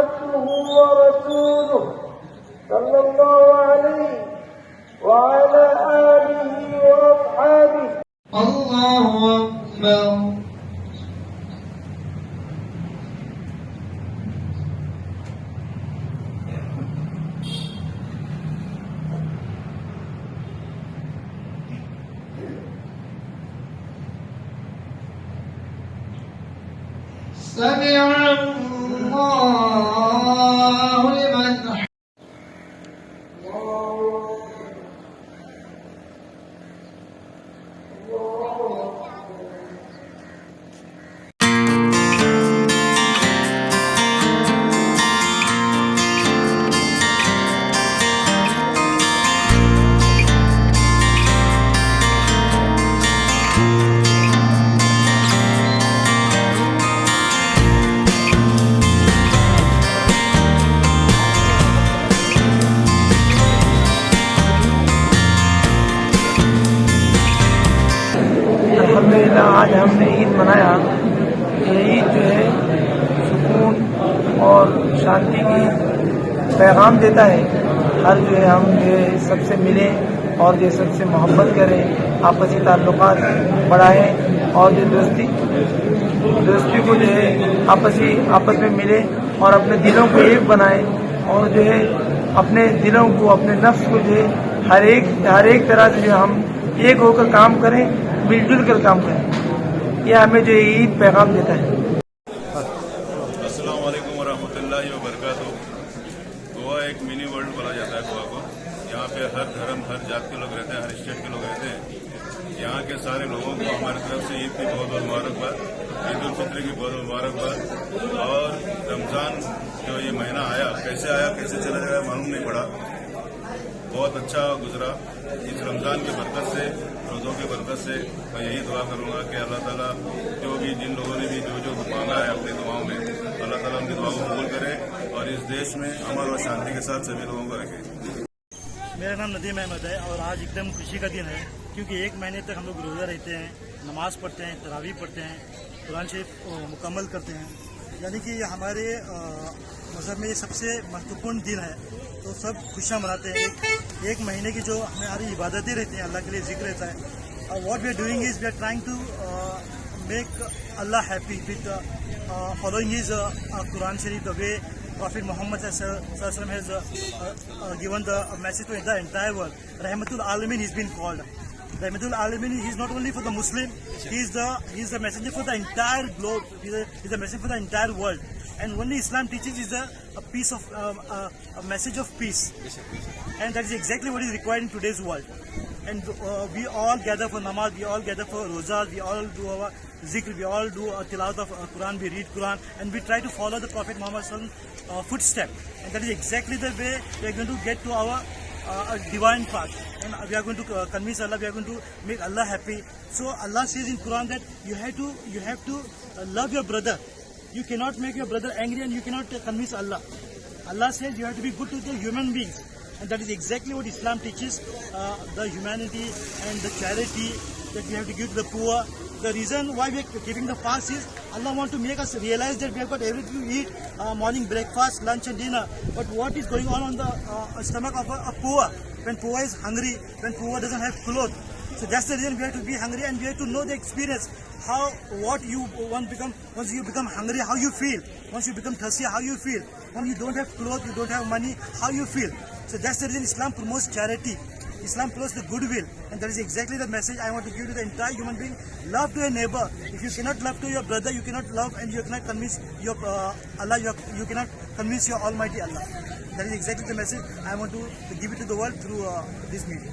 عبده ورسوله صلى الله عليه وعلى آله وأصحابه. الله أكبر. سمع الله لمن حمده. الحمدللہ آج ہم نے عید منایا. یہ عید جو ہے سکون اور شانتی کی پیغام دیتا ہے. ہر جو ہے ہم جو ہے سب سے ملیں اور جو سب سے محبت کریں, آپسی تعلقات بڑھائیں اور جو دوستی کو جو ہے آپس میں ملیں اور اپنے دلوں کو ایک بنائیں اور جو ہے اپنے دلوں کو اپنے نفس کو جو ہے ہر ایک طرح سے جو ہم ایک ہو کر کام کریں, مل جل کر کام کریں. یہ ہمیں جو عید پیغام دیتا ہے. السلام علیکم ورحمۃ اللہ وبرکاتہ. گوا ایک منی ورلڈ بولا جاتا ہے گوا کو. یہاں پہ ہر دھرم ہر جات کے لوگ رہتے ہیں, ہر اسٹیٹ کے لوگ رہتے ہیں. یہاں کے سارے لوگوں کو ہماری طرف سے عید کی بہت بہت مبارکباد, عید الفطر کی بہت بہت مبارکباد. اور رمضان جو یہ مہینہ آیا کیسے چلا جائے معلوم نہیں پڑا, بہت اچھا گزرا. اس رمضان کی برکت سے, روزوں کی برکت سے میں یہی دعا کروں گا کہ اللہ تعالیٰ جو بھی جن لوگوں نے بھی جو مانگا ہے اپنی دعاؤں میں, اللہ تعالیٰ ان کی دعاؤں کو قبول کرے اور اس دیش میں امن اور شانتی کے ساتھ سبھی لوگوں کو رکھے. میرا نام ندیم احمد ہے اور آج ایک دم خوشی کا دن ہے کیونکہ ایک مہینے تک ہم لوگ روزہ رہتے ہیں, نماز پڑھتے ہیں, تراویح پڑھتے ہیں, قرآن شریف مکمل کرتے ہیں. یعنی کہ یہ ہمارے مذہب میں یہ سب سے مہتوپورن دن ہے. تو سب خوشیاں مناتے ہیں. ایک مہینے کی جو ہماری عبادتیں رہتی ہیں, اللہ کے لیے ذکر رہتا ہے. What we are doing is we are trying to make Allah happy with following his Quran Sharif, the way Prophet Muhammad has given the message to the entire world. Rahmatul Alamin has been called. Rahmatul Alamin is not only for the Muslim, he is the messenger for the entire globe. He is the messenger for the entire world. And only Islam teaches is a piece of a message of peace, and that is exactly what is required in today's world. And we all gather for namaz, we all gather for rozas, we all do our zikr, we all do a tilawat of Quran, we read Quran, and we try to follow the Prophet Muhammad's footstep. And that is exactly the way we are going to get to our divine path. And we are going to convince Allah, we are going to make Allah happy. So Allah says in Quran that you have to love your brother. You cannot make your brother angry and you cannot convince Allah. Allah says you have to be good to the human beings. And that is exactly what Islam teaches, the humanity and the charity that we have to give to the poor. The reason why we are keeping the fast is Allah wants to make us realize that we have got everything to eat, morning breakfast, lunch and dinner. But what is going on the stomach of a poor? When poor is hungry, when poor doesn't have clothes. So that's the reason we have to be hungry and we have to know the experience. Once you become hungry, how you feel. Once you become thirsty, how you feel. When you don't have clothes, you don't have money, how you feel. So that's the reason Islam promotes charity. Islam promotes the goodwill, and that is exactly the message I want to give to the entire human being. Love to your neighbor. If you cannot love to your brother, you cannot love and you cannot convince your Allah. You cannot convince your Almighty Allah. That is exactly the message I want to give it to the world through this media.